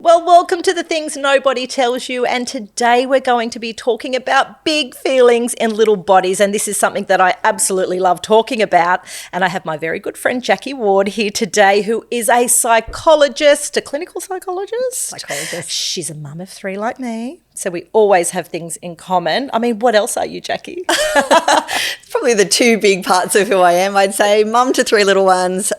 Well, welcome to the Things Nobody Tells You, and today we're going to be talking about big feelings in little bodies, and this is something that I absolutely love talking about. And I have my very good friend Jacquie Ward here today, who is a psychologist, a clinical psychologist. She's a mum of 3 like me, so we always have things in common. I mean, what else are you, Jacquie? Probably the 2 big parts of who I am, I'd say. Mum to 3 little ones,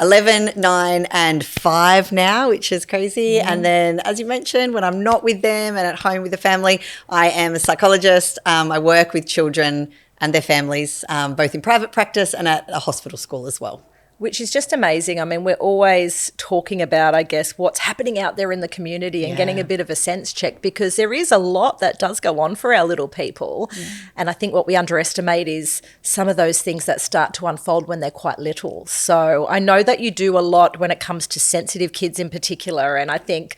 11, 9 and 5 now, which is crazy. And then, as you mentioned, when I'm not with them and at home with the family, I am a psychologist. I work with children and their families, both in private practice and at a hospital school as well. Which is just amazing. I mean, we're always talking about, I guess, what's happening out there in the community and getting a bit of a sense check, because there is a lot that does go on for our little people. And I think what we underestimate is some of those things that start to unfold when they're quite little. So I know that you do a lot when it comes to sensitive kids in particular. And I think,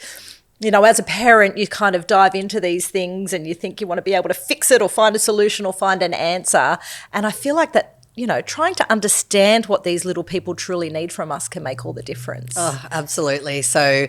you know, as a parent, you kind of dive into these things and you think you want to be able to fix it or find a solution or find an answer. And I feel like that, you know, trying to understand what these little people truly need from us can make all the difference. Oh, absolutely. So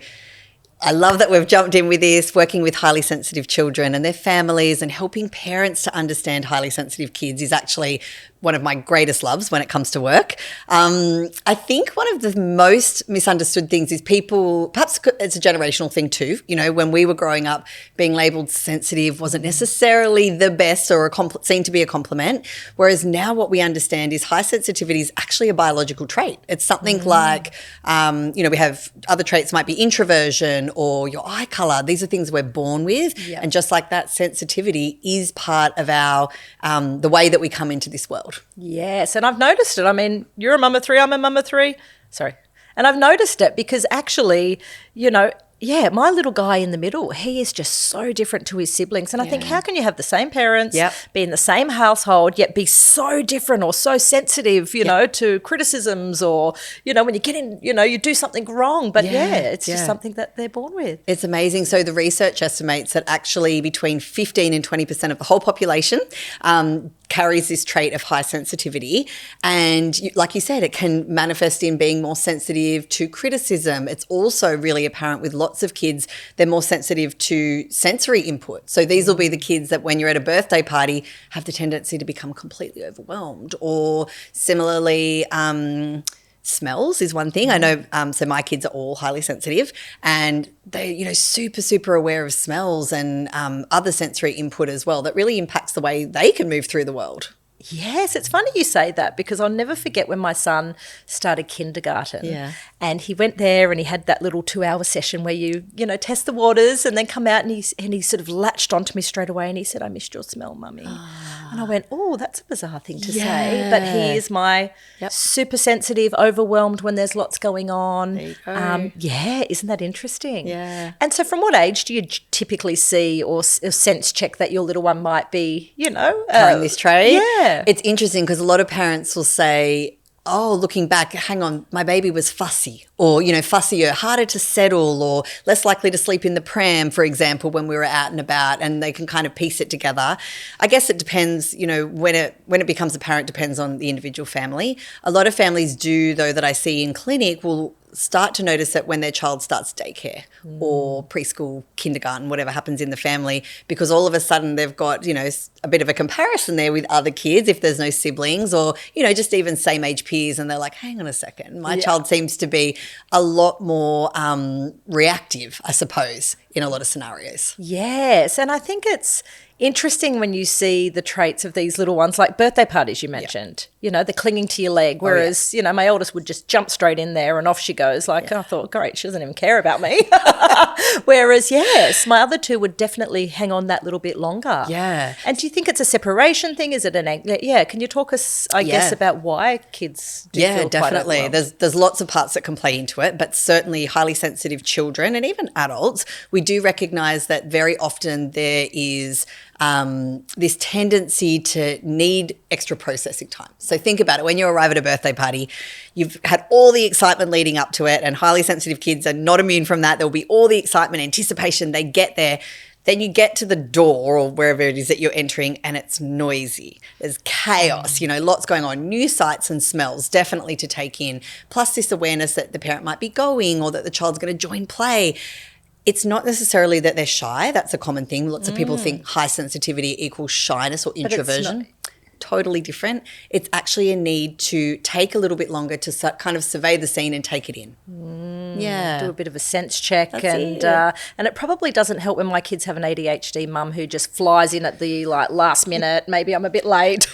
I love that we've jumped in with this, working with highly sensitive children and their families, and helping parents to understand highly sensitive kids is actually one of my greatest loves when it comes to work. I think one of the most misunderstood things is people, perhaps it's a generational thing too, you know, when we were growing up, being labelled sensitive wasn't necessarily the best or seen to be a compliment, whereas now what we understand is high sensitivity is actually a biological trait. It's something like, you know, we have other traits, might be introversion or your eye colour. These are things we're born with. And just like that, sensitivity is part of our, the way that we come into this world. Yes, and I've noticed it. I mean, you're a mum of 3, I'm a mum of 3. Sorry. And I've noticed it because actually, you know, my little guy in the middle, he is just so different to his siblings. And I think, how can you have the same parents, be in the same household, yet be so different or so sensitive, you know, to criticisms, or, you know, when you get in, you know, you do something wrong. But it's just something that they're born with. It's amazing. So the research estimates that actually between 15 and 20% of the whole population carries this trait of high sensitivity. And like you said, it can manifest in being more sensitive to criticism. It's also really apparent with lots of kids, they're more sensitive to sensory input. So these will be the kids that when you're at a birthday party have the tendency to become completely overwhelmed. Or similarly, smells is one thing. I know, so my kids are all highly sensitive, and they're, you know, super, super aware of smells and other sensory input as well that really impacts the way they can move through the world. Yes, it's funny you say that, because I'll never forget when my son started kindergarten and he went there and he had that little 2-hour session where you know, test the waters and then come out, and he sort of latched onto me straight away and he said, "I missed your smell, Mummy." And I went, "Oh, that's a bizarre thing to say." But he is my super sensitive, overwhelmed when there's lots going on. There you go. Isn't that interesting? Yeah. And so from what age do you typically see or sense check that your little one might be, you know, carrying this trait? Yeah. It's interesting because a lot of parents will say, "Oh, looking back, hang on, my baby was fussy," or, you know, fussier, harder to settle, or less likely to sleep in the pram, for example, when we were out and about, and they can kind of piece it together. I guess it depends, you know, when it becomes apparent, depends on the individual family. A lot of families do, though, that I see in clinic, will start to notice that when their child starts daycare or preschool, kindergarten, whatever happens in the family, because all of a sudden they've got, you know, a bit of a comparison there with other kids if there's no siblings, or, you know, just even same age peers, and they're like, "Hang on a second, my child seems to be a lot more reactive," I suppose, in a lot of scenarios. Yes, and I think it's interesting when you see the traits of these little ones, like birthday parties you mentioned, you know, the clinging to your leg, whereas, you know, my oldest would just jump straight in there and off she goes. Like, I thought, great, she doesn't even care about me. Whereas, yes, my other 2 would definitely hang on that little bit longer. Yeah. And do you think it's a separation thing? Is it an can you talk us, I guess, about why kids do feel definitely. quite overwhelmed? There's lots of parts that can play into it, but certainly highly sensitive children and even adults, we do recognise that very often there is this tendency to need extra processing time. So think about it. When you arrive at a birthday party, you've had all the excitement leading up to it, and highly sensitive kids are not immune from that. There'll be all the excitement, anticipation. They get there. Then you get to the door or wherever it is that you're entering and it's noisy. There's chaos, lots going on, new sights and smells definitely to take in, plus this awareness that the parent might be going or that the child's going to join play. It's not necessarily that they're shy. That's a common thing. Lots of people think high sensitivity equals shyness or introversion. Totally different. It's actually a need to take a little bit longer to kind of survey the scene and take it in. Do a bit of a sense check. And it probably doesn't help when my kids have an ADHD mum who just flies in at the last minute. Maybe I'm a bit late.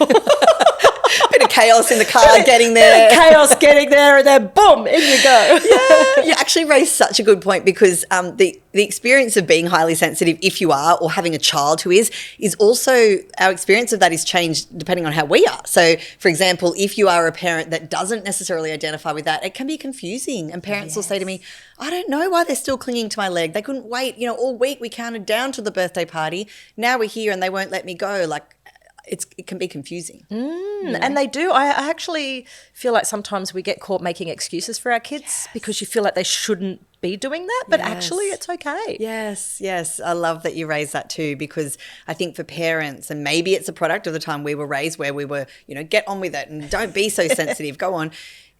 Bit of chaos in the car getting there. Chaos getting there, and then boom, in you go. Yeah, you actually raised such a good point, because the experience of being highly sensitive, if you are, or having a child who is also, our experience of that is changed depending on how we are. So, for example, if you are a parent that doesn't necessarily identify with that, it can be confusing. And parents will say to me, I don't know why they're still clinging to my leg. They couldn't wait. All week we counted down to the birthday party. Now we're here and they won't let me go. It can be confusing. And they do. I actually feel like sometimes we get caught making excuses for our kids because you feel like they shouldn't be doing that, but actually it's okay. Yes. I love that you raised that too, because I think for parents, and maybe it's a product of the time we were raised where we were, get on with it and don't be so sensitive, go on.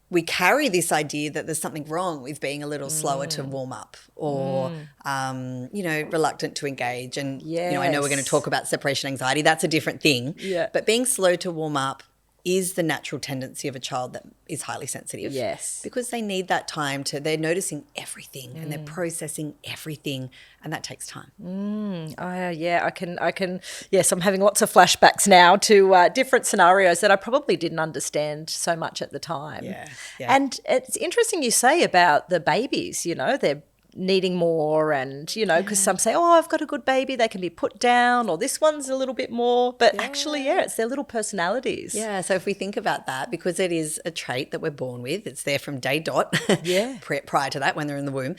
We carry this idea that there's something wrong with being a little slower to warm up or, reluctant to engage. And, I know we're going to talk about separation anxiety. That's a different thing. Yeah. But being slow to warm up is the natural tendency of a child that is highly sensitive. Yes. Because they need that time they're noticing everything and they're processing everything, and that takes time. I can, yes, I'm having lots of flashbacks now to different scenarios that I probably didn't understand so much at the time. Yeah. And it's interesting you say about the babies, they're needing more, and because some say, oh, I've got a good baby, they can be put down, or this one's a little bit more, but actually it's their little personalities. So if we think about that, because it is a trait that we're born with, it's there from day dot. Prior to that, when they're in the womb,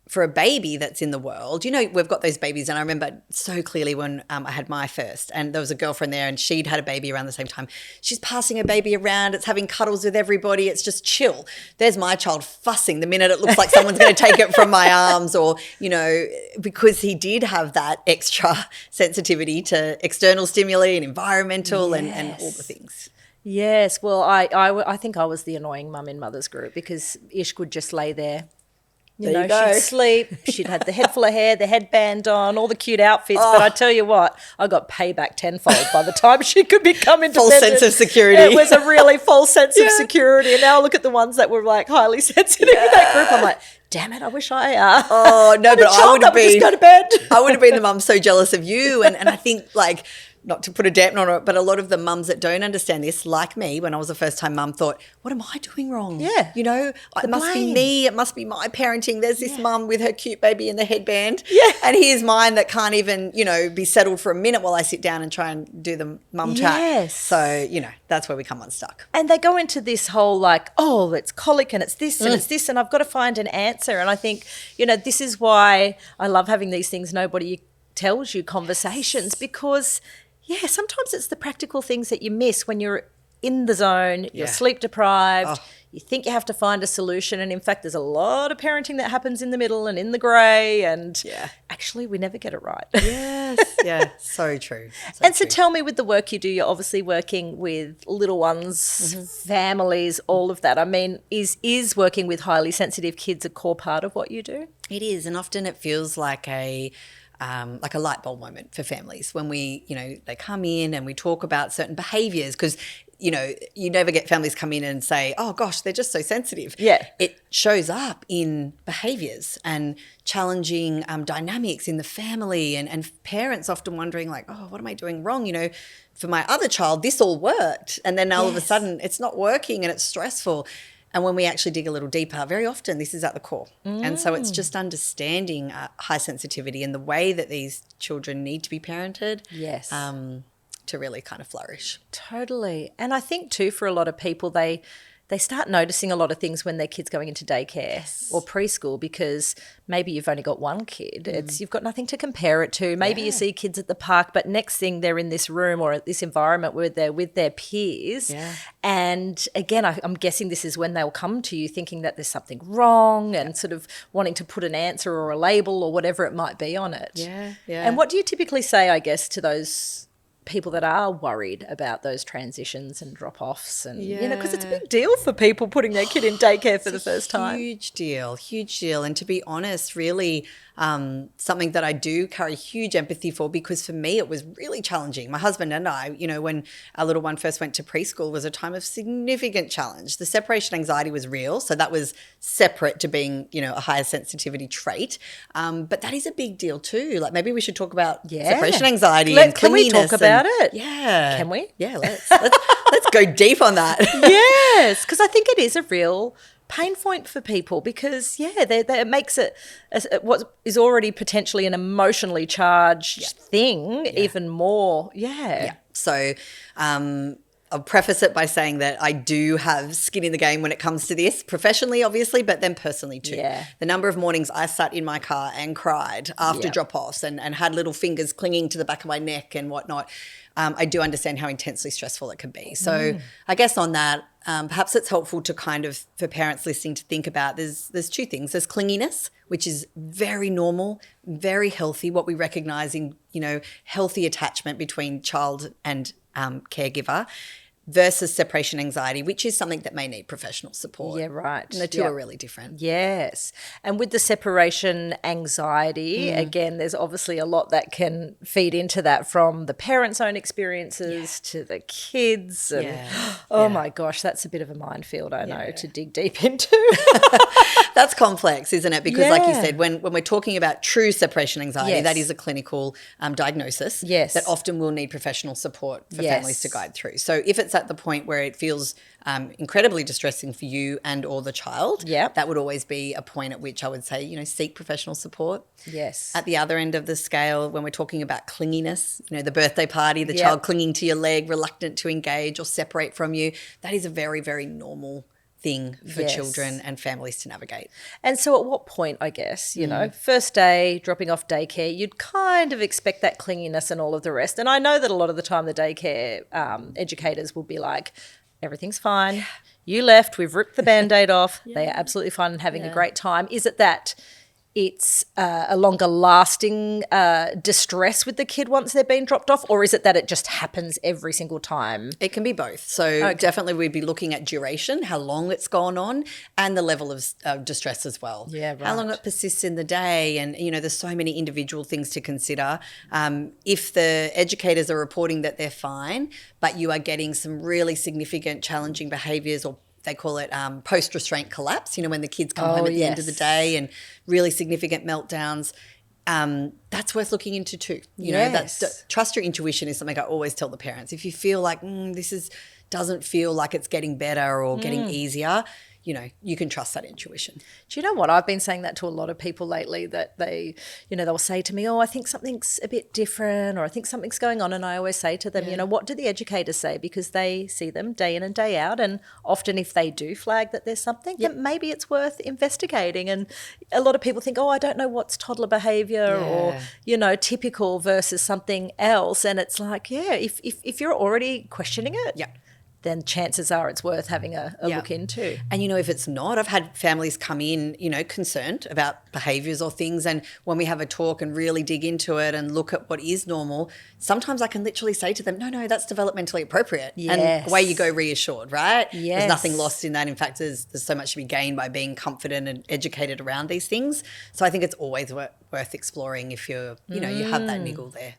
for a baby that's in the world, we've got those babies, and I remember so clearly when I had my first, and there was a girlfriend there and she'd had a baby around the same time. She's passing her baby around, it's having cuddles with everybody, it's just chill. There's my child fussing the minute it looks like someone's going to take it from my arms, or, because he did have that extra sensitivity to external stimuli and environmental and all the things. Yes, well, I think I was the annoying mum in mother's group, because Ish would just lay there. She'd sleep, she'd had the head full of hair, the headband on, all the cute outfits. But I tell you what, I got payback tenfold by the time she could become independent. Full sense of security. It was a really false sense of security. And now I look at the ones that were highly sensitive in that group. I'm like, damn it, I wish I Oh, no, but I would have been. Just go to bed. I would have been the mum so jealous of you. And I think not to put a dampener on it, but a lot of the mums that don't understand this, like me, when I was a first-time mum, thought, what am I doing wrong? Yeah. It must be me. It must be my parenting. There's this mum with her cute baby in the headband. Yeah. And here's mine that can't even, be settled for a minute while I sit down and try and do the mum chat. Yes. So, that's where we come unstuck. And they go into this whole it's colic and it's this and it's this and I've got to find an answer. And I think, this is why I love having these things nobody tells you conversations, because sometimes it's the practical things that you miss when you're in the zone, you're sleep deprived, you think you have to find a solution. And in fact, there's a lot of parenting that happens in the middle and in the grey, and actually we never get it right. Yes, so true. So tell me, with the work you do, you're obviously working with little ones, families, all of that. I mean, is working with highly sensitive kids a core part of what you do? It is, and often it feels like a light bulb moment for families when we, they come in and we talk about certain behaviours, because, you never get families come in and say, oh gosh, they're just so sensitive. Yeah. It shows up in behaviours and challenging dynamics in the family, and parents often wondering oh, what am I doing wrong? For my other child, this all worked. And then all of a sudden it's not working and it's stressful. And when we actually dig a little deeper, very often this is at the core. And so it's just understanding high sensitivity and the way that these children need to be parented to really kind of flourish. Totally. And I think too, for a lot of people, they they start noticing a lot of things when their kid's going into daycare or preschool, because maybe you've only got one kid. You've got nothing to compare it to. Maybe you see kids at the park, but next thing they're in this room or at this environment where they're with their peers. Yeah. And again, I'm guessing this is when they'll come to you thinking that there's something wrong and sort of wanting to put an answer or a label or whatever it might be on it. Yeah, yeah. And what do you typically say, I guess, to those people that are worried about those transitions and drop-offs? And, because it's a big deal for people putting their kid in daycare for the first time. Huge deal. And to be honest, really something that I do carry huge empathy for, because for me it was really challenging. My husband and I, when our little one first went to preschool, was a time of significant challenge. The separation anxiety was real, so that was separate to being, a higher sensitivity trait. But that is a big deal too. Like, maybe we should talk about separation anxiety and clinginess. Can we talk about it? Yeah. Can we? Yeah, let's go deep on that. Yes, because I think it is a real pain point for people, because it makes it what is already potentially an emotionally charged thing even more. So I'll preface it by saying that I do have skin in the game when it comes to this, professionally obviously, but then personally too. The number of mornings I sat in my car and cried after drop-offs and had little fingers clinging to the back of my neck and whatnot, I do understand how intensely stressful it can be. So I guess on that, perhaps it's helpful to for parents listening to think about, there's two things. There's clinginess, which is very normal, very healthy, what we recognise in, healthy attachment between child and caregiver, versus separation anxiety, which is something that may need professional support. Yeah, right. And the two are really different. Yes. And with the separation anxiety, again, there's obviously a lot that can feed into that, from the parents' own experiences to the kids. And, my gosh, that's a bit of a minefield, I know, to dig deep into. That's complex, isn't it? Because like you said, when we're talking about true separation anxiety, that is a clinical diagnosis that often will need professional support for families to guide through. So if it's at the point where it feels incredibly distressing for you and or the child, that would always be a point at which I would say, seek professional support. Yes. At the other end of the scale, when we're talking about clinginess, the birthday party, the child clinging to your leg, reluctant to engage or separate from you, that is a very, very normal thing for children and families to navigate. And so at what point, I guess, first day, dropping off daycare, you'd kind of expect that clinginess and all of the rest. And I know that a lot of the time the daycare educators will be like, everything's fine. You left, we've ripped the Band-Aid off. They are absolutely fine and having a great time. Is it that it's a longer lasting distress with the kid once they've been dropped off, or is it that it just happens every single time? It can be both. So definitely we'd be looking at duration, how long it's gone on, and the level of distress as well. Yeah, right. How long it persists in the day, and there's so many individual things to consider. If the educators are reporting that they're fine, but you are getting some really significant challenging behaviours, or they call it post-restraint collapse, when the kids come home at the end of the day and really significant meltdowns. That's worth looking into too. Trust your intuition is something I always tell the parents. If you feel like doesn't feel like it's getting better or getting easier, you can trust that intuition. Do you know what? I've been saying that to a lot of people lately, that they, they'll say to me, I think something's a bit different, or I think something's going on. And I always say to them, what do the educators say? Because they see them day in and day out. And often if they do flag that there's something, then maybe it's worth investigating. And a lot of people think, I don't know what's toddler behaviour or, typical versus something else. And it's like, if you're already questioning it, then chances are it's worth having a look into. And, if it's not, I've had families come in, concerned about behaviours or things, and when we have a talk and really dig into it and look at what is normal, sometimes I can literally say to them, no, that's developmentally appropriate. Yes. And away you go reassured, right? Yes. There's nothing lost in that. In fact, there's so much to be gained by being confident and educated around these things. So I think it's always worth exploring if you're, you have that niggle there.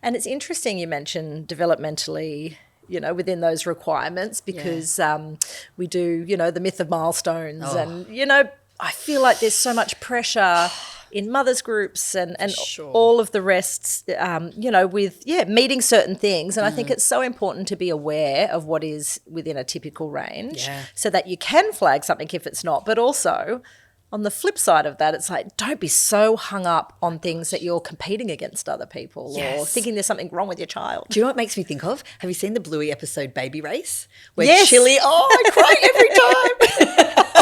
And it's interesting you mentioned developmentally, within those requirements, because we do, the myth of milestones. And, I feel like there's so much pressure in mothers groups and all of the rest, with, meeting certain things. And I think it's so important to be aware of what is within a typical range so that you can flag something if it's not, but also on the flip side of that, it's like, don't be so hung up on things that you're competing against other people or thinking there's something wrong with your child. Do you know what it makes me think of? Have you seen the Bluey episode Baby Race? Where Yes. Chili, I cry every time.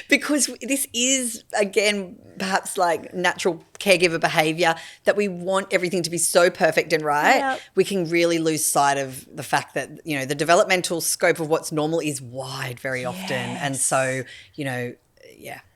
Because this is, again, perhaps like natural caregiver behaviour, that we want everything to be so perfect and right. Yep. We can really lose sight of the fact that, you know, the developmental scope of what's normal is wide very often. And so, you know,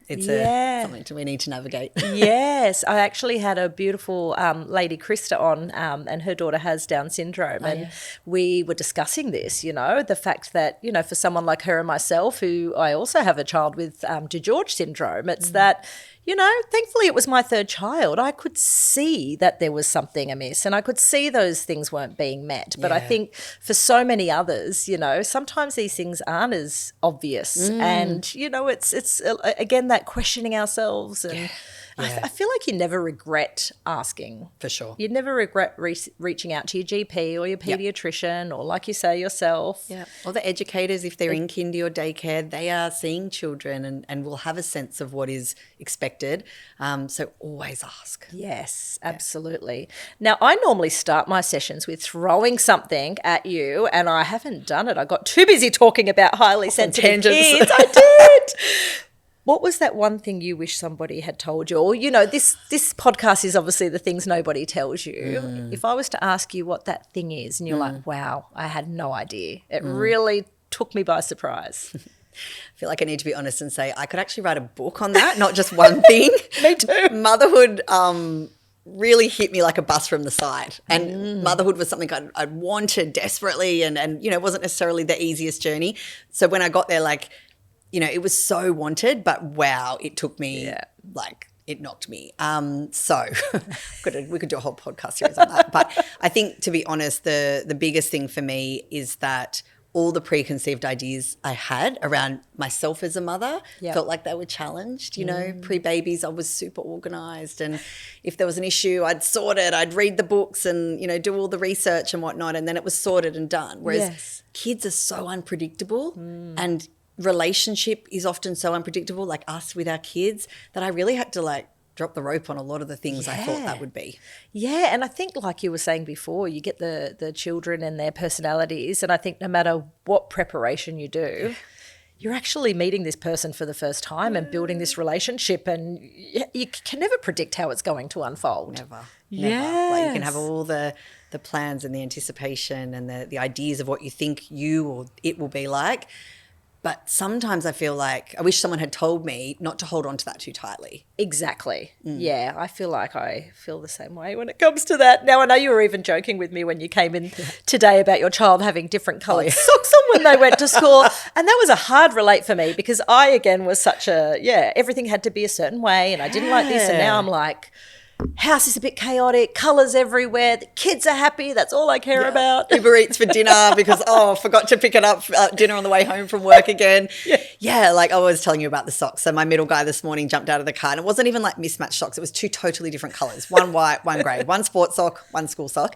it's something we need to navigate. Yes. I actually had a beautiful lady, Krista, on, and her daughter has Down syndrome. And we were discussing this, you know, the fact that, you know, for someone like her and myself, who I also have a child with DeGeorge syndrome, it's that, you know, thankfully it was my third child. I could see that there was something amiss and I could see those things weren't being met. But I think for so many others, you know, sometimes these things aren't as obvious. And, you know, it's again, that questioning ourselves. And I feel like you never regret asking. For sure. You'd never regret reaching out to your GP or your paediatrician or, like you say, yourself. Yeah. Or the educators, if they're in kindy or daycare, they are seeing children and will have a sense of what is expected. So always ask. Yes, absolutely. Now, I normally start my sessions with throwing something at you, and I haven't done it. I got too busy talking about highly sensitive kids. I did. What was that one thing you wish somebody had told you? Or, you know, this podcast is obviously the things nobody tells you. If I was to ask you what that thing is and you're like, wow, I had no idea. It really took me by surprise. I feel like I need to be honest and say I could actually write a book on that, not just one thing. Me too. Motherhood really hit me like a bus from the side. And motherhood was something I'd wanted desperately and, you know, wasn't necessarily the easiest journey. So when I got there, like, you know, it was so wanted, but wow, it took me like it knocked me. So we could do a whole podcast series on that. But I think, to be honest, the biggest thing for me is that all the preconceived ideas I had around myself as a mother felt like they were challenged. You know, pre-babies, I was super organised, and if there was an issue, I'd sort it. I'd read the books and, you know, do all the research and whatnot, and then it was sorted and done. Whereas kids are so unpredictable and relationship is often so unpredictable, like us with our kids, that I really had to like drop the rope on a lot of the things I thought that would be. Yeah, and I think, like you were saying before, you get the children and their personalities, and I think no matter what preparation you do, you're actually meeting this person for the first time and building this relationship, and you can never predict how it's going to unfold. Never. Yes. Like, you can have all the plans and the anticipation and the ideas of what you think you or it will be like. But sometimes I feel like I wish someone had told me not to hold on to that too tightly. Exactly. Yeah, I feel like I feel the same way when it comes to that. Now, I know you were even joking with me when you came in today about your child having different coloured socks on when they went to school. And that was a hard relate for me because I, again, was such everything had to be a certain way and I didn't like this. And now I'm like, house is a bit chaotic, colours everywhere, the kids are happy, that's all I care about. Uber Eats for dinner because, forgot to pick it up dinner on the way home from work again. Like I was telling you about the socks. So my middle guy this morning jumped out of the car and it wasn't even like mismatched socks. It was two totally different colours, one white, one grey, one sports sock, one school sock.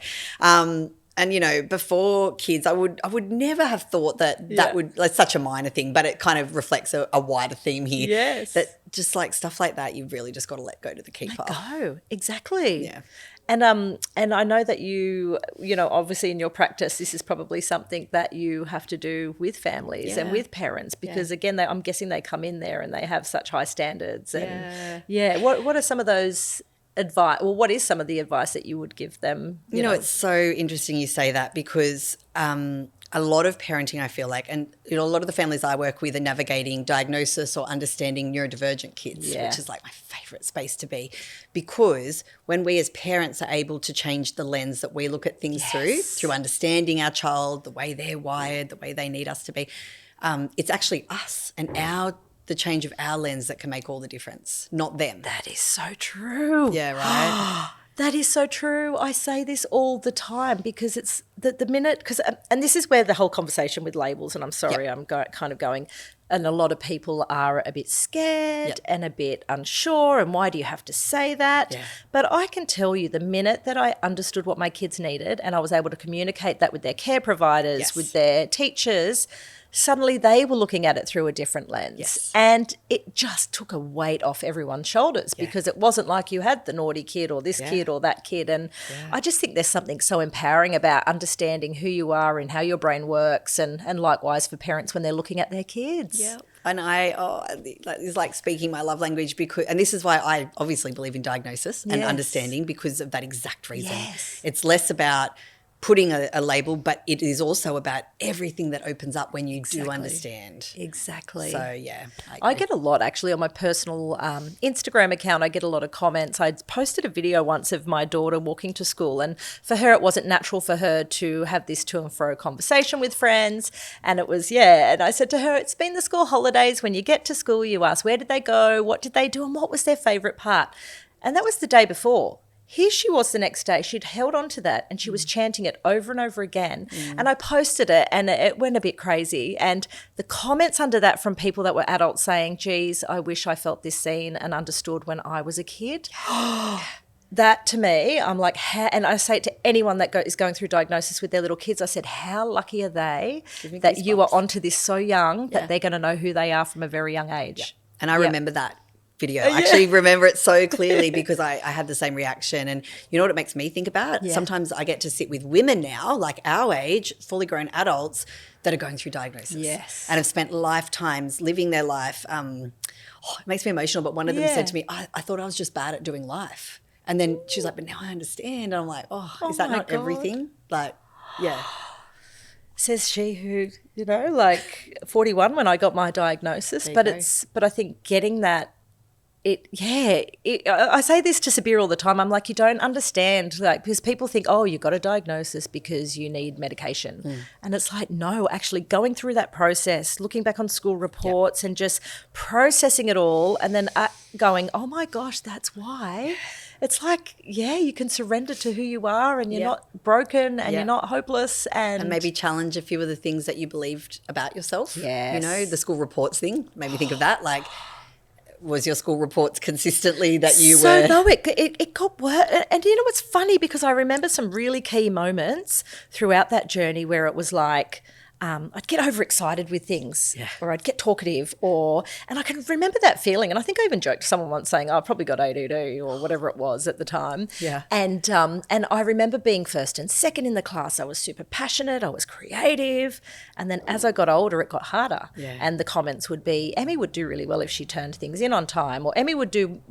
And, you know, before kids, I would never have thought that would, like, such a minor thing, but it kind of reflects a wider theme here. Yes. That just like stuff like that, you've really just got to let go to the keeper. Let go. Exactly. Yeah. And I know that you know, obviously in your practice, this is probably something that you have to do with families and with parents because, again, I'm guessing they come in there and they have such high standards. And what are some of those advice, or what is some of the advice that you would give them? You know, it's so interesting you say that because a lot of parenting, I feel like, and, you know, a lot of the families I work with are navigating diagnosis or understanding neurodivergent kids, which is like my favourite space to be, because when we as parents are able to change the lens that we look at things through understanding our child, the way they're wired, the way they need us to be, it's actually us and the change of our lens that can make all the difference, not them. That is so true. Yeah, right. That is so true. I say this all the time because the minute, because, and this is where the whole conversation with labels, and I'm sorry, I'm kind of going, and a lot of people are a bit scared and a bit unsure, and why do you have to say that? Yeah. But I can tell you, the minute that I understood what my kids needed and I was able to communicate that with their care providers, with their teachers, suddenly they were looking at it through a different lens. Yes. And it just took a weight off everyone's shoulders because it wasn't like you had the naughty kid or this kid or that kid. And I just think there's something so empowering about understanding who you are and how your brain works, and likewise for parents when they're looking at their kids. Yeah. And it's like speaking my love language, because, and this is why I obviously believe in diagnosis and understanding, because of that exact reason. Yes. It's less about putting a label, but it is also about everything that opens up when you do understand. Exactly. So, yeah. I get a lot, actually, on my personal Instagram account. I get a lot of comments. I posted a video once of my daughter walking to school, and for her, it wasn't natural for her to have this to and fro conversation with friends. And it was, and I said to her, it's been the school holidays. When you get to school, you ask, where did they go? What did they do? And what was their favourite part? And that was the day before. Here she was the next day. She'd held on to that and she was chanting it over and over again. And I posted it and it went a bit crazy. And the comments under that from people that were adults saying, geez, I wish I felt this seen and understood when I was a kid. That to me, I'm like, and I say it to anyone that is going through diagnosis with their little kids, I said, how lucky are they that you are onto this so young that they're going to know who they are from a very young age. Yeah. And I remember that video. I actually remember it so clearly because I had the same reaction. And you know what it makes me think about? Yeah. Sometimes I get to sit with women now, like our age, fully grown adults that are going through diagnosis. Yes. And have spent lifetimes living their life. It makes me emotional, but one of them said to me, I thought I was just bad at doing life. And then she was like, but now I understand. And I'm like, is that not everything? Like, Says she who, 41 when I got my diagnosis. But I think getting that, I say this to Sabir all the time. I'm like, you don't understand, because people think, you got a diagnosis because you need medication. And it's like, no, actually going through that process, looking back on school reports and just processing it all and then going, oh my gosh, that's why. It's like, you can surrender to who you are and you're not broken and you're not hopeless. And maybe challenge a few of the things that you believed about yourself. Yes. The school reports thing made me think of that. Like, was your school reports consistently that you were? So no, it got worse. And you know what's funny, because I remember some really key moments throughout that journey where it was like, I'd get overexcited with things or I'd get talkative and I can remember that feeling. And I think I even joked to someone once saying, I probably got ADD or whatever it was at the time. Yeah. And I remember being first and second in the class. I was super passionate. I was creative. And then as I got older, it got harder. Yeah. And the comments would be, Emmy would do really well if she turned things in on time, or Emmy would do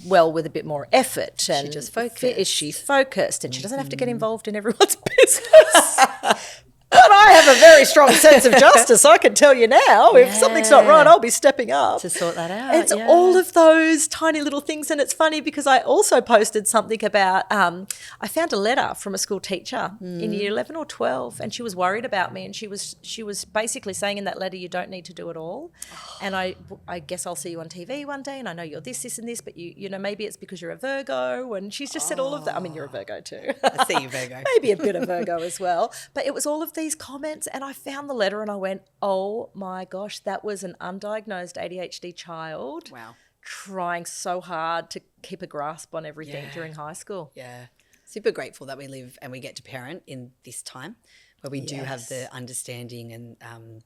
well with a bit more effort. And she just focused. Is she focused? And she doesn't have to get involved in everyone's business. But I have a very strong sense of justice. I can tell you now, if something's not right, I'll be stepping up to sort that out. It's all of those tiny little things. And it's funny because I also posted something about, I found a letter from a school teacher in year 11 or 12, and she was worried about me. And she was basically saying in that letter, you don't need to do it all. And I guess I'll see you on TV one day, and I know you're this and this, but you know, maybe it's because you're a Virgo. And she's just said all of that. I mean, you're a Virgo too. I see you, Virgo. Maybe a bit of Virgo as well. But it was all of these comments, and I found the letter and I went, oh my gosh, that was an undiagnosed ADHD child. Wow. Trying so hard to keep a grasp on everything during high school. Yeah. Super grateful that we live and we get to parent in this time where we do have the understanding and,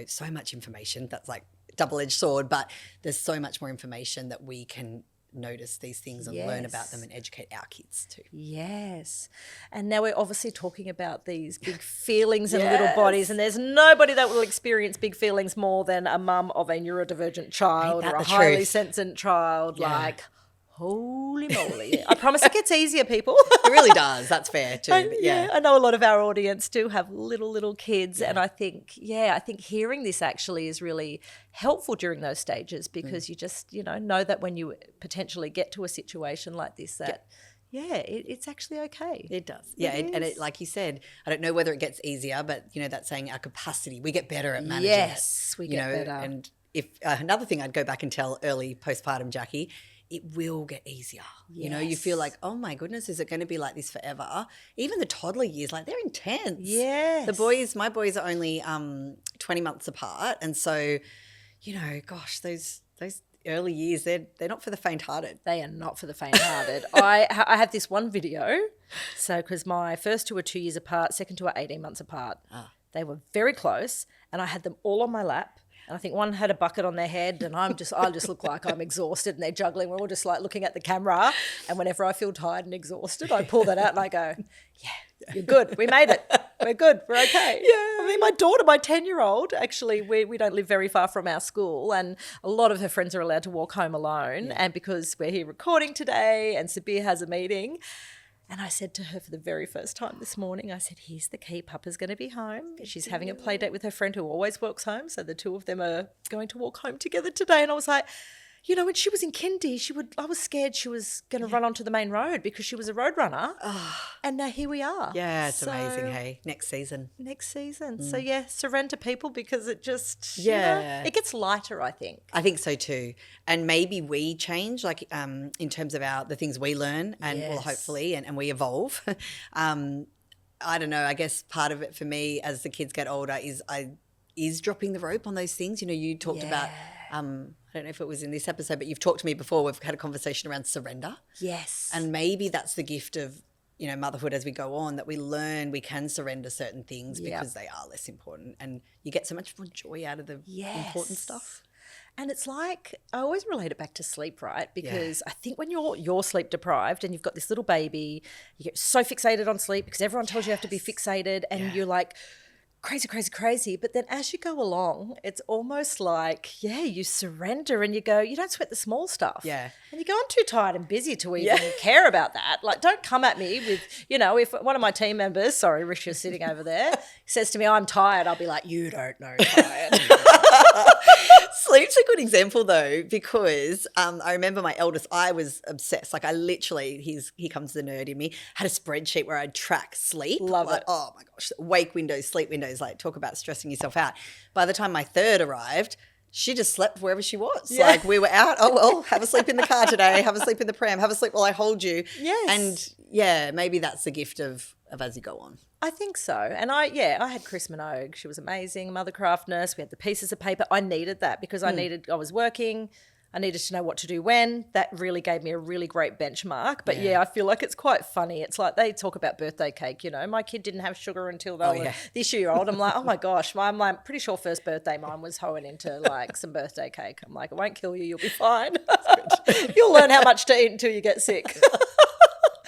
so much information. That's like a double-edged sword, but there's so much more information that we can notice these things and learn about them and educate our kids too. Yes. And now we're obviously talking about these big feelings in little bodies, and there's nobody that will experience big feelings more than a mum of a neurodivergent child or a highly sensitive child. Like, holy moly. I promise it gets easier, people. It really does. That's fair too. I know a lot of our audience do have little kids, and I think hearing this actually is really helpful during those stages, because you just, know that when you potentially get to a situation like this that it's actually okay. It does. Yeah, and it, like you said, I don't know whether it gets easier, but that's saying our capacity, we get better at managing it. We get better. And if another thing I'd go back and tell early postpartum Jackie it will get easier. You know, you feel like, oh my goodness, is it going to be like this forever? Even the toddler years, like they're intense. Yes. My boys are only 20 months apart. And so, you know, gosh, those early years, they're not for the faint-hearted. They are not for the faint-hearted. I have this one video. So because my first two are 2 years apart, second two are 18 months apart. They were very close and I had them all on my lap. And I think one had a bucket on their head and I just look like I'm exhausted and they're juggling. We're all just like looking at the camera. And whenever I feel tired and exhausted, I pull that out and I go, yeah, you're good. We made it. We're good. We're okay. Yeah. I mean, my daughter, my 10-year-old, actually, we don't live very far from our school and a lot of her friends are allowed to walk home alone. And because we're here recording today and Sabir has a meeting, and I said to her for the very first time this morning, I said, here's the key, Papa's going to be home. She's having a play date with her friend who always walks home. So the two of them are going to walk home together today. And I was like, you know, when she was in kindy, I was scared she was going to run onto the main road because she was a road runner. And now here we are. Yeah, it's amazing, hey? Next season. So, yeah, surrender people because it just, you know, it gets lighter, I think. I think so too. And maybe we change, like in terms of the things we learn and well, hopefully, and we evolve. I don't know, I guess part of it for me as the kids get older is dropping the rope on those things. You know, you talked about, I don't know if it was in this episode, but you've talked to me before. We've had a conversation around surrender. Yes. And maybe that's the gift of, you know, motherhood as we go on, that we learn we can surrender certain things because they are less important. And you get so much more joy out of the important stuff. And it's like, I always relate it back to sleep, right? Because I think when you're sleep deprived and you've got this little baby, you get so fixated on sleep because everyone tells you have to be fixated and you're like, crazy. But then as you go along, it's almost like, you surrender and you go, you don't sweat the small stuff. Yeah. And you go, I'm too tired and busy to even care about that. Like, don't come at me with, you know, if one of my team members, sorry, Risha's sitting over there, says to me, I'm tired, I'll be like, you don't know tired. Sleep's a good example though, because I remember my eldest, I was obsessed. Like I literally, here comes the nerd in me, had a spreadsheet where I'd track sleep. Love it. Oh my gosh, wake windows, sleep windows, like talk about stressing yourself out. By the time my third arrived, she just slept wherever she was. Yeah. Like we were out, oh well, have a sleep in the car today, have a sleep in the pram, have a sleep while I hold you. Yes. And maybe that's the gift of as you go on. I think so. And I had Chris Minogue. She was amazing, mothercraft nurse. We had the pieces of paper. I needed that because I was working. I needed to know what to do when. That really gave me a really great benchmark. But I feel like it's quite funny. It's like they talk about birthday cake, you know. My kid didn't have sugar until they were this year old. I'm like, oh my gosh. I'm like pretty sure first birthday mine was hoeing into like some birthday cake. I'm like, it won't kill you. You'll be fine. You'll learn how much to eat until you get sick.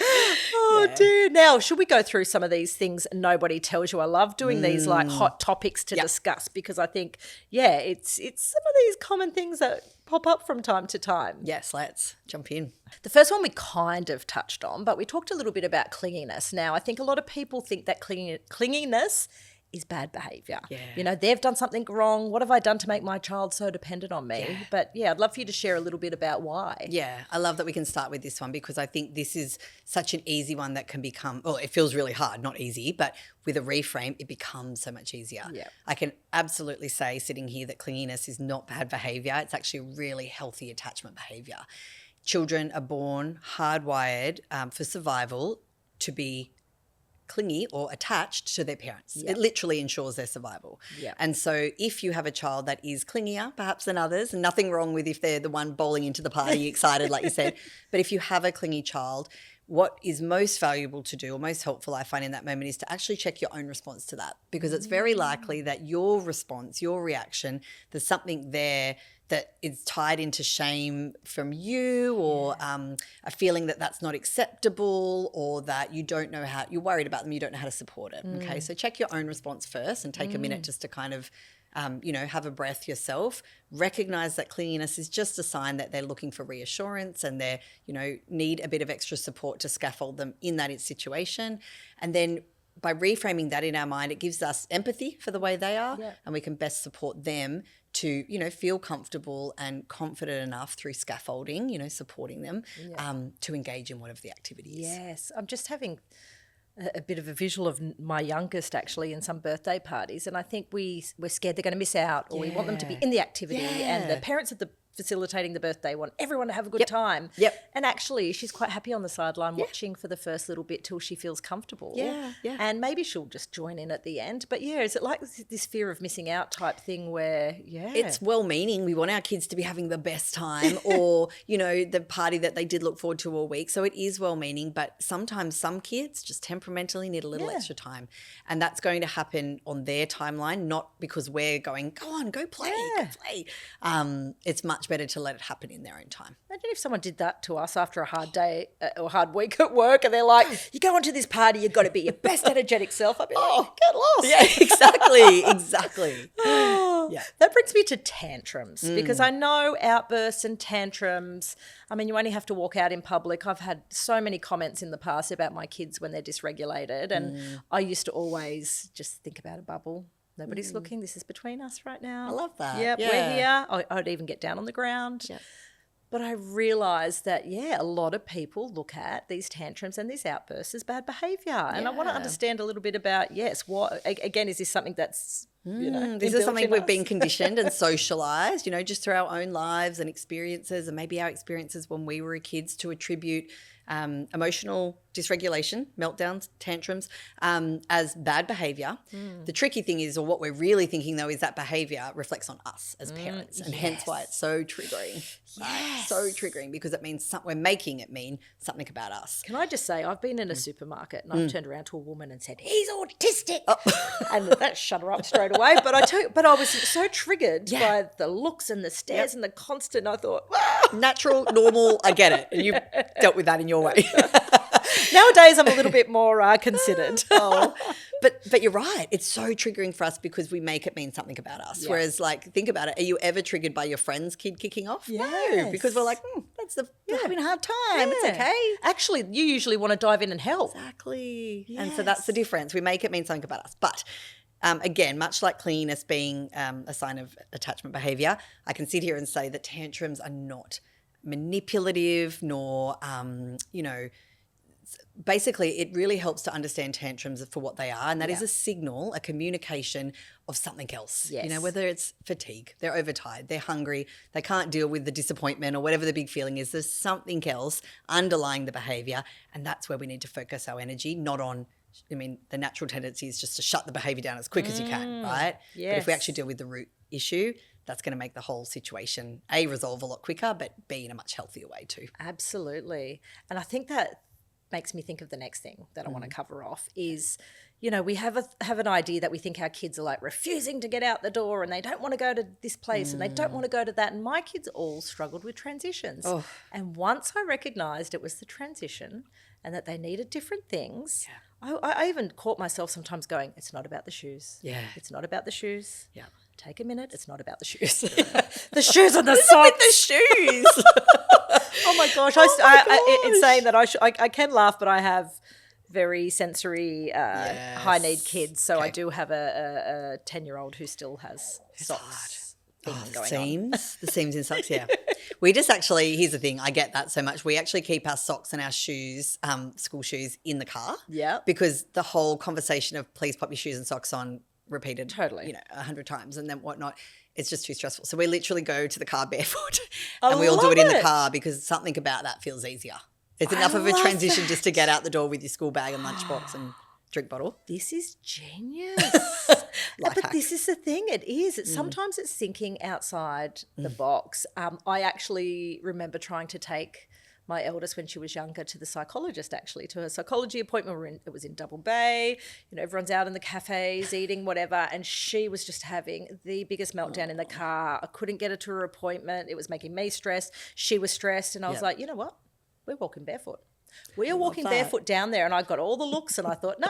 Oh dear. Now, should we go through some of these things nobody tells you? I love doing these like hot topics to discuss because I think, it's some of these common things that pop up from time to time. Yes, let's jump in. The first one we kind of touched on, but we talked a little bit about clinginess. Now, I think a lot of people think that clinginess is bad behaviour. Yeah. You know, they've done something wrong. What have I done to make my child so dependent on me? Yeah. But I'd love for you to share a little bit about why. Yeah, I love that we can start with this one because I think this is such an easy one that can become, well, it feels really hard, not easy, but with a reframe, it becomes so much easier. Yeah. I can absolutely say sitting here that clinginess is not bad behaviour. It's actually really healthy attachment behaviour. Children are born hardwired for survival to be clingy or attached to their parents. Yep. It literally ensures their survival. Yep. And so if you have a child that is clingier perhaps than others, and nothing wrong with if they're the one bowling into the party excited like you said, but if you have a clingy child, what is most valuable to do or most helpful I find in that moment is to actually check your own response to that, because it's very likely that your response, your reaction, there's something there that is tied into shame from you or a feeling that that's not acceptable or that you don't know how, you're worried about them, you don't know how to support it. Okay, so check your own response first and take a minute just to kind of have a breath yourself. Recognize that clinginess is just a sign that they're looking for reassurance and they, need a bit of extra support to scaffold them in that situation. And then by reframing that in our mind, it gives us empathy for the way they are, and we can best support them to, feel comfortable and confident enough through scaffolding, supporting them to engage in whatever the activity is. Yes, I'm just having a bit of a visual of my youngest actually in some birthday parties, and I think we're scared they're going to miss out, or we want them to be in the activity, and the parents are the facilitating the birthday, want everyone to have a good time. Yep. And actually, she's quite happy on the sideline watching for the first little bit till she feels comfortable. Yeah. And maybe she'll just join in at the end. But yeah, is it like this fear of missing out type thing where, it's well-meaning. We want our kids to be having the best time or, you know, the party that they did look forward to all week. So it is well-meaning, but sometimes some kids just temperamentally need a little extra time. And that's going to happen on their timeline, not because we're going, go on, go play, go play. It's much better to let it happen in their own time. Imagine if someone did that to us after a hard day or hard week at work and they're like, you go onto this party, you've got to be your best energetic self. I'd be like, get lost. Yeah, exactly. That brings me to tantrums because I know outbursts and tantrums, I mean, you only have to walk out in public. I've had so many comments in the past about my kids when they're dysregulated and I used to always just think about a bubble. Nobody's looking. This is between us right now. I love that. Yep, we're here. I'd even get down on the ground. Yep. But I realised that, a lot of people look at these tantrums and these outbursts as bad behaviour. And I want to understand a little bit about, what, again, is this something that's, this is something we've been conditioned and socialised, just through our own lives and experiences and maybe our experiences when we were kids to attribute emotional dysregulation, meltdowns, tantrums as bad behaviour. The tricky thing is, or what we're really thinking though, is that behaviour reflects on us as parents and hence why it's so triggering. Right? So triggering because it means we're making it mean something about us. Can I just say, I've been in a supermarket and I've turned around to a woman and said, he's autistic. And that shut her up straight away. But I was so triggered by the looks and the stares and the constant, I thought, natural, normal, I get it. And you dealt with that in your way. Nowadays, I'm a little bit more considered. But you're right. It's so triggering for us because we make it mean something about us. Yeah. Whereas, think about it. Are you ever triggered by your friend's kid kicking off? Yes. No, because we're like, they're having a hard time. It's okay. Actually, you usually want to dive in and help. Exactly. Yes. And so that's the difference. We make it mean something about us. But again, much like clinginess being a sign of attachment behaviour, I can sit here and say that tantrums are not manipulative nor, basically it really helps to understand tantrums for what they are, and that is a signal, a communication of something else. Yes. Whether it's fatigue, they're overtired, they're hungry, they can't deal with the disappointment or whatever the big feeling is. There's something else underlying the behaviour, and that's where we need to focus our energy, not on the natural tendency is just to shut the behaviour down as quick as you can, right? Yes. But if we actually deal with the root issue, that's going to make the whole situation, A, resolve a lot quicker, but B, in a much healthier way too. Absolutely. And I think that makes me think of the next thing that I want to cover off is, we have an idea that we think our kids are like refusing to get out the door and they don't want to go to this place and they don't want to go to that. And my kids all struggled with transitions. Oh. And once I recognised it was the transition and that they needed different things, I even caught myself sometimes going, it's not about the shoes. Yeah. It's not about the shoes. Yeah. Take a minute. It's not about the shoes. The shoes and the socks. The shoes. Oh my gosh! In saying that, I can laugh, but I have very sensory, high need kids. So I do have a 10-year-old who still has socks things going on. The seams in socks. Yeah, we just actually. Here's the thing. I get that so much. We actually keep our socks and our shoes, school shoes, in the car. Yeah, because the whole conversation of please pop your shoes and socks on repeated, totally, 100 times and then whatnot. It's just too stressful. So we literally go to the car barefoot and we all do it in the car because something about that feels easier. It's enough of a transition just to get out the door with your school bag and lunchbox and drink bottle. This is genius. But hack. This is the thing. It is. Sometimes it's thinking outside the box. I actually remember trying to take my eldest when she was younger to the psychologist, actually, to her psychology appointment. It was in Double Bay. Everyone's out in the cafes eating whatever, and she was just having the biggest meltdown in the car. I couldn't get her to her appointment. It was making me stressed. She was stressed, and I was like, you know what? We're walking barefoot. We are walking barefoot down there, and I got all the looks, and I thought, no.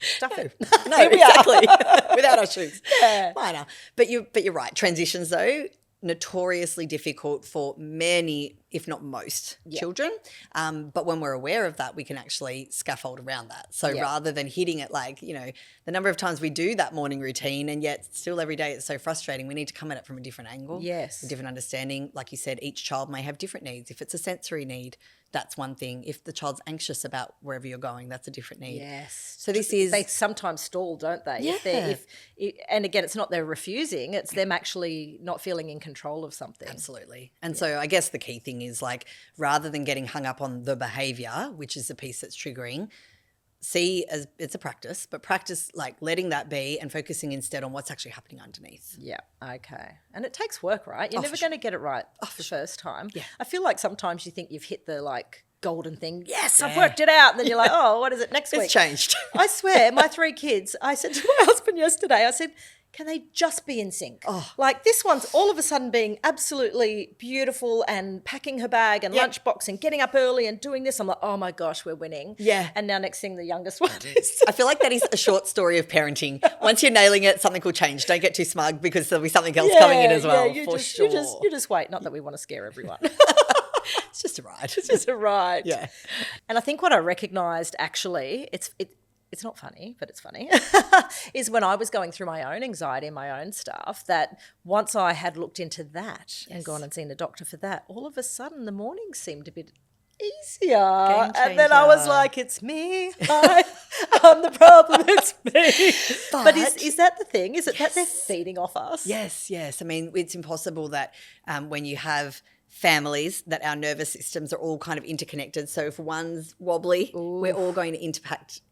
Stuff it. No, exactly. Without our shoes. Yeah. Minor. But you're right. Transitions, though, notoriously difficult for many if not most children. But when we're aware of that, we can actually scaffold around that. So rather than hitting it like, the number of times we do that morning routine and yet still every day it's so frustrating, we need to come at it from a different angle, a different understanding. Like you said, each child may have different needs. If it's a sensory need, that's one thing. If the child's anxious about wherever you're going, that's a different need. Yes. So they sometimes stall, don't they? Yeah. And again, it's not they're refusing, it's them actually not feeling in control of something. Absolutely. And so I guess the key thing is like, rather than getting hung up on the behavior, which is the piece that's triggering, see as it's a practice, but practice like letting that be and focusing instead on what's actually happening underneath. Yeah. Okay. And it takes work, right? You're never going to get it right the first time. Yeah. I feel like sometimes you think you've hit the like golden thing. Yes, I've worked it out. And then you're like, oh, what is it next week? It's changed. I swear, my 3 kids, I said to my husband yesterday, I said, can they just be in sync? Oh. Like this one's all of a sudden being absolutely beautiful and packing her bag and lunchbox and getting up early and doing this. I'm like, oh my gosh, we're winning. Yeah. And now next thing the youngest one is. I feel like that is a short story of parenting. Once you're nailing it, something will change. Don't get too smug because there'll be something else coming in as well. You just wait. Not that we want to scare everyone. It's just a ride. It's just a ride. Yeah. And I think what I recognised actually, it's not funny, but it's funny, is when I was going through my own anxiety and my own stuff, that once I had looked into that and gone and seen a doctor for that, all of a sudden the mornings seemed a bit easier. And then I was like, it's me. I'm the problem. It's me. But is that the thing? Is it that they're feeding off us? Yes. I mean, it's impossible that when you have families that our nervous systems are all kind of interconnected. So if one's wobbly, we're all going to impact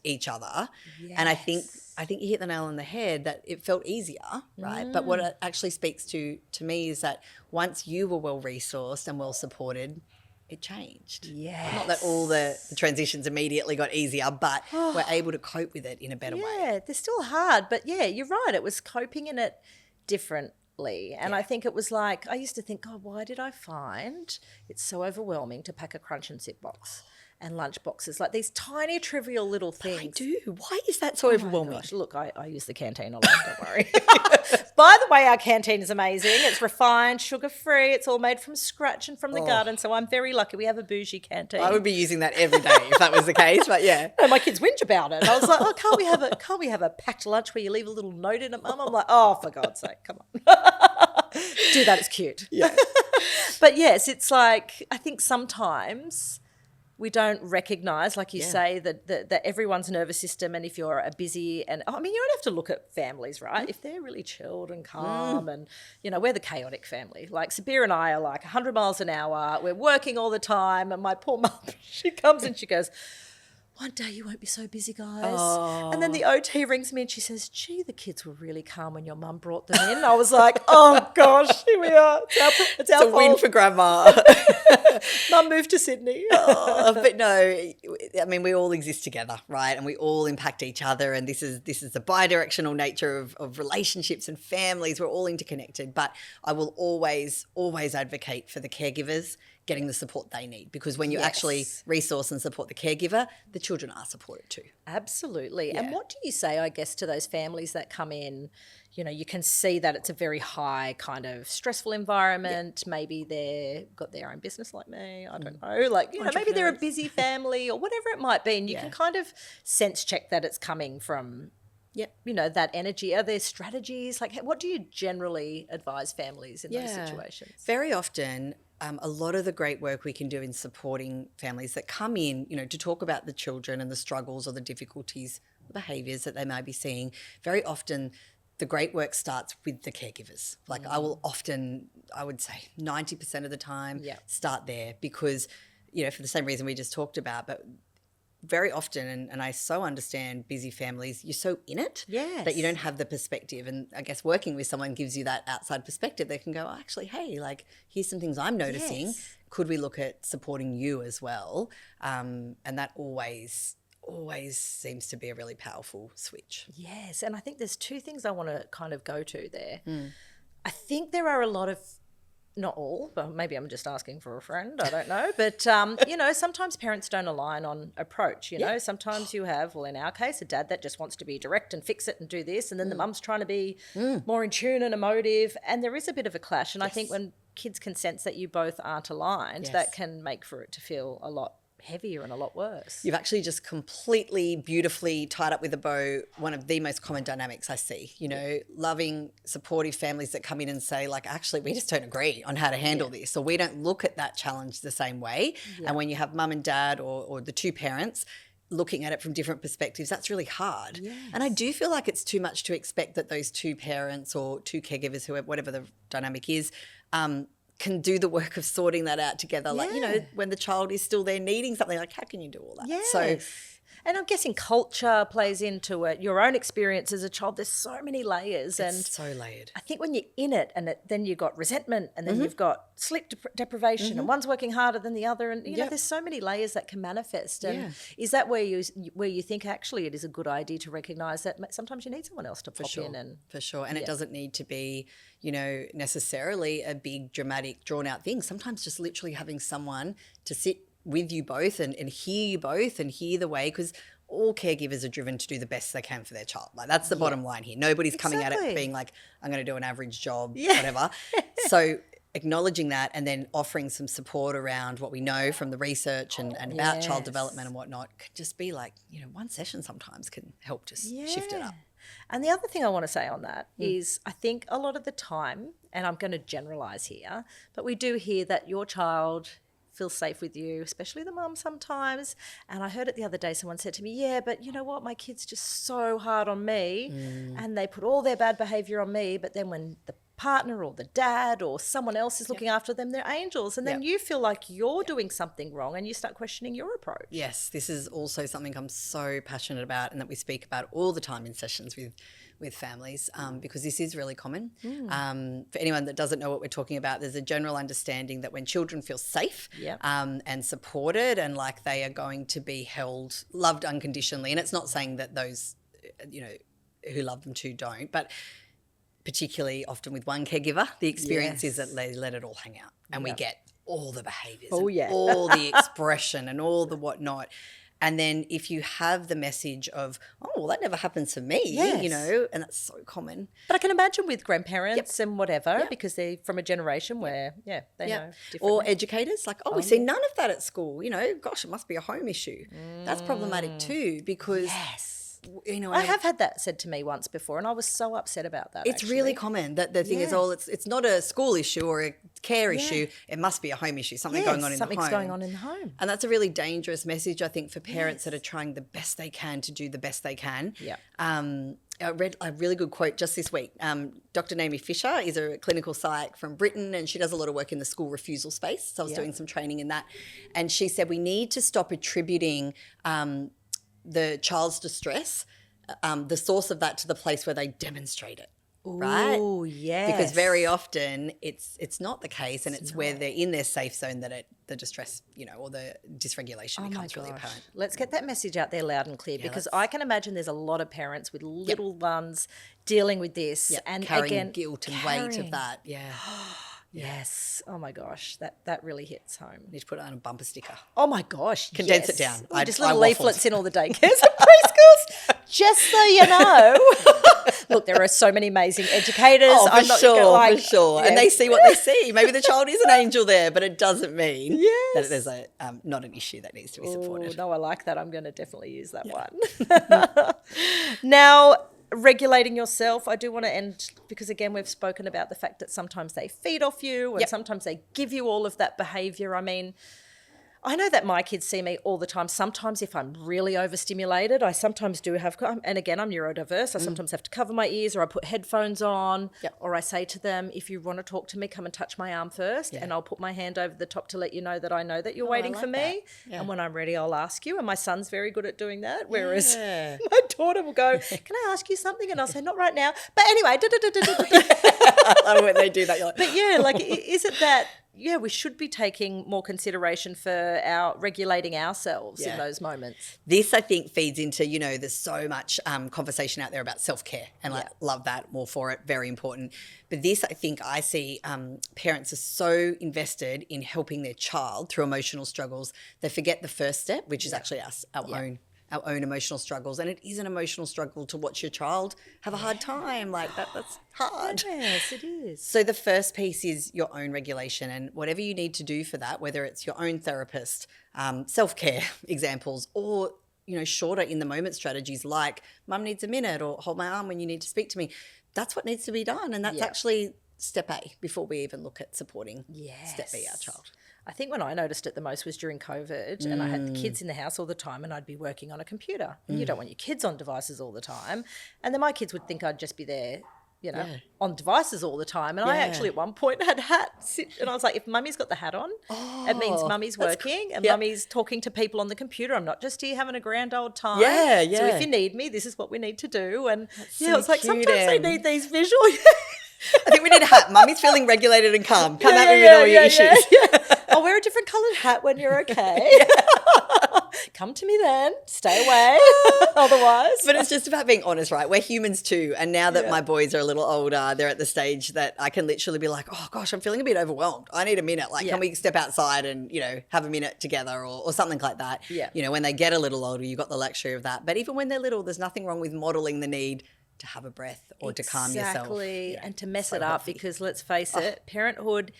each other. Yes. And I think you hit the nail on the head that it felt easier, right? But what it actually speaks to me is that once you were well resourced and well supported, it changed. Yes. Not that all the transitions immediately got easier, but we're able to cope with it in a better way. Yeah, they're still hard, but yeah, you're right. It was coping in it differently. And I think it was like, I used to think, God, why did I find it so overwhelming to pack a crunch and zip box and lunch boxes? Like these tiny, trivial little things. I do. Why is that so overwhelming? Gosh, look, I use the canteen a lot, don't worry. By the way, our canteen is amazing. It's refined, sugar-free. It's all made from scratch and from the garden. So I'm very lucky. We have a bougie canteen. I would be using that every day if that was the case, but yeah. And my kids whinge about it. I was like, can't we have a packed lunch where you leave a little note in it, Mum? I'm like, oh, for God's sake, come on. Do that, it's cute. Yeah. But yes, it's like, I think sometimes we don't recognise, like you say, that everyone's nervous system, and if you're a busy, and I mean, you don't have to look at families, right? If they're really chilled and calm and, we're the chaotic family. Like Sabir and I are like 100 miles an hour. We're working all the time. And my poor mum, she comes and she goes, one day you won't be so busy, guys. Oh. And then the OT rings me and she says, gee, the kids were really calm when your mum brought them in. I was like, oh, gosh, here we are. It's our fault. Win for Grandma. Mum moved to Sydney. But no, I mean, we all exist together, right? And we all impact each other. And this is the bidirectional nature of relationships and families. We're all interconnected. But I will always advocate for the caregivers getting the support they need, because when you actually resource and support the caregiver, the children are supported too. Absolutely. Yeah. And what do you say, I guess, to those families that come in, you can see that it's a very high kind of stressful environment. Yeah. Maybe they've got their own business like me. I don't know. Like, maybe they're a busy family or whatever it might be. And you can kind of sense check that it's coming from that energy. Are there strategies? Like, what do you generally advise families in those situations? Very often, a lot of the great work we can do in supporting families that come in, to talk about the children and the struggles or the difficulties, the behaviours that they may be seeing, very often the great work starts with the caregivers. Like I would say 90% of the time start there, because, for the same reason we just talked about, but very often, and I so understand busy families, you're so in it that you don't have the perspective. And I guess working with someone gives you that outside perspective. They can go, oh, actually, hey, like here's some things I'm noticing. Yes. Could we look at supporting you as well? And that always seems to be a really powerful switch. Yes, and I think there's 2 things I want to kind of go to there. I think there are a lot of, not all, but maybe I'm just asking for a friend, I don't know. But, sometimes parents don't align on approach, Sometimes you have, well, in our case, a dad that just wants to be direct and fix it and do this, and then the mum's trying to be more in tune and emotive, and there is a bit of a clash. And I think when kids can sense that you both aren't aligned, that can make for it to feel a lot heavier and a lot worse. You've actually just completely beautifully tied up with a bow one of the most common dynamics I see, loving, supportive families that come in and say, like, actually, we just don't agree on how to handle this, or we don't look at that challenge the same way. And when you have mum and dad or the two parents looking at it from different perspectives, that's really hard. And I do feel like it's too much to expect that those two parents or two caregivers, whoever, whatever the dynamic is, can do the work of sorting that out together. Like, when the child is still there needing something, like, how can you do all that? So, and I'm guessing culture plays into it. Your own experience as a child, there's so many layers. It's so layered. I think when you're in it, and then you've got resentment, and then you've got sleep deprivation, and one's working harder than the other, and there's so many layers that can manifest. And is that where you think actually it is a good idea to recognise that sometimes you need someone else to pop in? And for sure. And it doesn't need to be, necessarily a big, dramatic, drawn-out thing. Sometimes just literally having someone to sit with you both and hear you both and hear the way, because all caregivers are driven to do the best they can for their child. Like, that's the bottom line here. Nobody's coming at it being like, I'm going to do an average job, whatever. So acknowledging that and then offering some support around what we know from the research and about child development and whatnot could just be like, one session sometimes can help just shift it up. And the other thing I want to say on that is, I think a lot of the time, and I'm going to generalise here, but we do hear that your child feels safe with you, especially the mum sometimes. And I heard it the other day, someone said to me, but you know what, my kid's just so hard on me and they put all their bad behaviour on me, but then when the partner or the dad or someone else is looking after them, they're angels. And then you feel like you're doing something wrong and you start questioning your approach. Yes, this is also something I'm so passionate about and that we speak about all the time in sessions with families, because this is really common. For anyone that doesn't know what we're talking about, there's a general understanding that when children feel safe and supported and like they are going to be held, loved unconditionally, and it's not saying that those, who love them too don't, but particularly often with one caregiver, the experience is that they let it all hang out and we get all the behaviours all the expression and all the whatnot. And then if you have the message of, oh, well, that never happens to me, and that's so common. But I can imagine with grandparents and whatever, because they're from a generation where, they know differently. Or educators, like, we see none of that at school. Gosh, it must be a home issue. That's problematic too, because... I have had that said to me once before and I was so upset about that. It's really common that the thing is, it's not a school issue or a care issue. It must be a home issue, something going on in the home. Something's going on in the home. And that's a really dangerous message, I think, for parents that are trying the best they can to do the best they can. I read a really good quote just this week. Dr. Naomi Fisher is a clinical psych from Britain and she does a lot of work in the school refusal space. So I was doing some training in that. And she said we need to stop attributing the child's distress, the source of that, to the place where they demonstrate it. Right? Oh, yes. Because very often it's not the case, and it's where they're in their safe zone that the distress, or the dysregulation becomes really apparent. Let's get that message out there loud and clear, because I can imagine there's a lot of parents with little ones dealing with this and carrying guilt and weight of that. Yes. Oh my gosh, that really hits home. You need to put it on a bumper sticker. Oh my gosh, condense it down. Just little leaflets in all the daycares and preschools. Just so you know. Look, there are so many amazing educators. Oh, for sure. And they see what they see. Maybe the child is an angel there, but it doesn't mean that there's not an issue that needs to be supported. No, I like that. I'm going to definitely use that one. Now, regulating yourself, I do want to end, because again we've spoken about the fact that sometimes they feed off you and sometimes they give you all of that behaviour. I mean, I know that my kids see me all the time. Sometimes if I'm really overstimulated, I sometimes do have, and again, I'm neurodiverse. I sometimes have to cover my ears, or I put headphones on, or I say to them, if you want to talk to me, come and touch my arm first, and I'll put my hand over the top to let you know that you're waiting for me. And when I'm ready, I'll ask you. And my son's very good at doing that, whereas my daughter will go, can I ask you something? And I'll say, not right now. But anyway, I love when they do that. You're like, but is it that, we should be taking more consideration for regulating ourselves in those moments. This, I think, feeds into, there's so much conversation out there about self-care, and I love that, more for it, very important. But this, I think, I see parents are so invested in helping their child through emotional struggles, they forget the first step, which is actually our own our own emotional struggles. And it is an emotional struggle to watch your child have a hard time. Like that's hard. Yes, it is. So the first piece is your own regulation, and whatever you need to do for that, whether it's your own therapist, self-care examples, or shorter in the moment strategies like mum needs a minute or hold my arm when you need to speak to me. That's what needs to be done. And that's actually step A before we even look at supporting step B, our child. I think when I noticed it the most was during COVID and I had the kids in the house all the time and I'd be working on a computer. And you don't want your kids on devices all the time. And then my kids would think I'd just be there, on devices all the time. And I actually at one point had hats. And I was like, if mummy's got the hat on, it means mummy's working and mummy's talking to people on the computer. I'm not just here having a grand old time. Yeah, yeah. So if you need me, this is what we need to do. And so it's like cute, sometimes they need these visual. I think we need a hat. Mummy's feeling regulated and calm. Come at me with all your issues. I'll wear a different coloured hat when you're okay. Come to me then. Stay away. Otherwise. But it's just about being honest, right? We're humans too. And now that my boys are a little older, they're at the stage that I can literally be like, oh gosh, I'm feeling a bit overwhelmed. I need a minute. Like, can we step outside and, have a minute together or something like that? Yeah. When they get a little older, you've got the luxury of that. But even when they're little, there's nothing wrong with modelling the need to have a breath or to calm yourself. Exactly. And to mess it up because let's face it, parenthood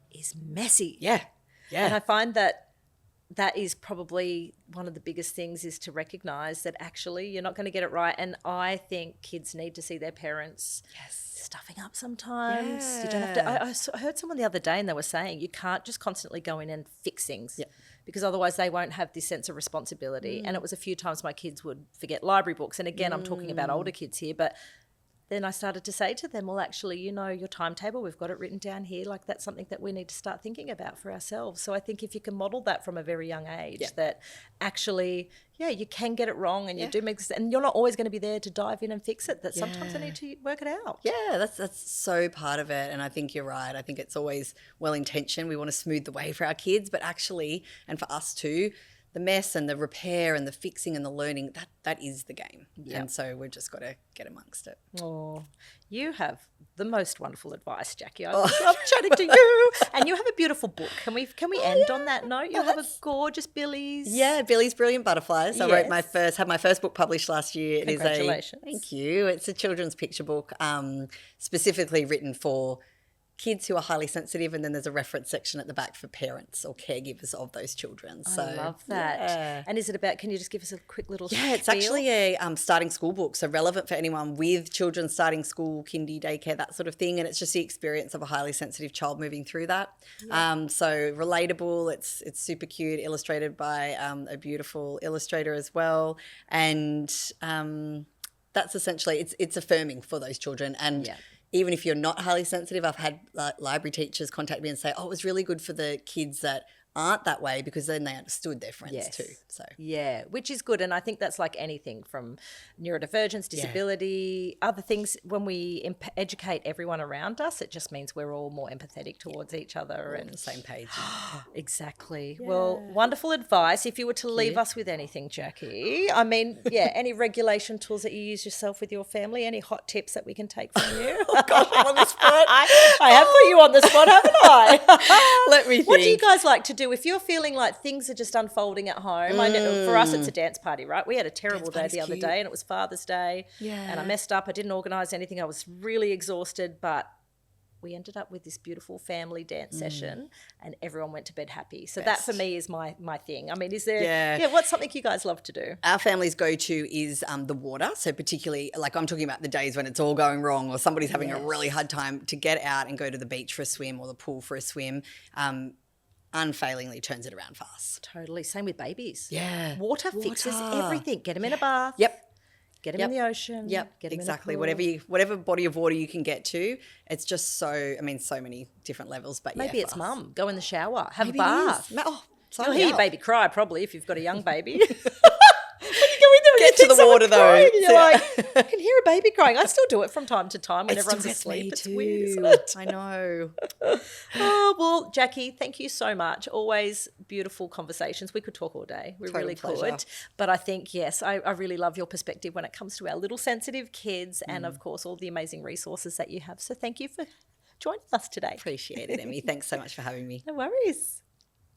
is messy. Yeah. Yeah. And I find that is probably one of the biggest things is to recognise that actually you're not going to get it right. And I think kids need to see their parents stuffing up sometimes. Yeah. You don't have to. I heard someone the other day and they were saying you can't just constantly go in and fix things because otherwise they won't have this sense of responsibility. And it was a few times my kids would forget library books. And again, I'm talking about older kids here, but then I started to say to them, well, actually, your timetable, we've got it written down here. Like that's something that we need to start thinking about for ourselves. So I think if you can model that from a very young age, that actually, you can get it wrong and you do make and you're not always going to be there to dive in and fix it. That sometimes I need to work it out. Yeah, that's so part of it. And I think you're right. I think it's always well-intentioned. We want to smooth the way for our kids, but actually, and for us too, the mess and the repair and the fixing and the learning, that is the game. Yep. And so we've just got to get amongst it. Oh, you have the most wonderful advice, Jackie. I love chatting to you. And you have a beautiful book. Can we end on that note? You have a gorgeous Billy's. Yeah, Billy's Brilliant Butterflies. I wrote had my first book published last year. Congratulations. Thank you. It's a children's picture book specifically written for kids who are highly sensitive, and then there's a reference section at the back for parents or caregivers of those children. So I love that. Yeah. And is it about, can you just give us a quick little spiel? It's actually a starting school book, so relevant for anyone with children starting school, kindy, daycare, that sort of thing, and it's just the experience of a highly sensitive child moving through that. Yeah. So relatable, it's super cute, illustrated by a beautiful illustrator as well, and that's essentially, it's affirming for those children. And even if you're not highly sensitive, I've had library teachers contact me and say, oh, it was really good for the kids that aren't that way because then they understood their friends too. So which is good. And I think that's like anything from neurodivergence, disability, other things. When we educate everyone around us, it just means we're all more empathetic towards each other. We're and on the same page. Exactly. Yeah. Well, wonderful advice. If you were to leave us with anything, Jackie, I mean, any regulation tools that you use yourself with your family, any hot tips that we can take from you? Oh gosh, I'm on the spot. I have put you on the spot, haven't I? Let me think. What do you guys like to do if you're feeling like things are just unfolding at home? I know for us it's a dance party, right? We had a terrible day the other day and it was Father's Day and I messed up. I didn't organise anything. I was really exhausted, but we ended up with this beautiful family dance session and everyone went to bed happy. So that for me is my thing. I mean, is there, what's something you guys love to do? Our family's go-to is the water. So particularly, like I'm talking about the days when it's all going wrong or somebody's having a really hard time, to get out and go to the beach for a swim or the pool for a swim. Unfailingly turns it around fast. Totally. Same with babies. Yeah. Water fixes everything. Get them in a bath. Yep. Get them in the ocean. Yep. Get them exactly. in a pool. Whatever body of water you can get to. It's just so many different levels. But maybe it's mum. Go in the shower. Have maybe a bath. You'll hear your baby cry probably if you've got a young baby. Get to the water though. You're like, I can hear a baby crying. I still do it from time to time when everyone's asleep. It's weird, isn't it? I know. Oh, well, Jackie, thank you so much. Always beautiful conversations. We could talk all day. We really could. But I think, yes, I really love your perspective when it comes to our little sensitive kids and, of course, all the amazing resources that you have. So thank you for joining us today. Appreciate it, Emmy. Thanks so much for having me. No worries.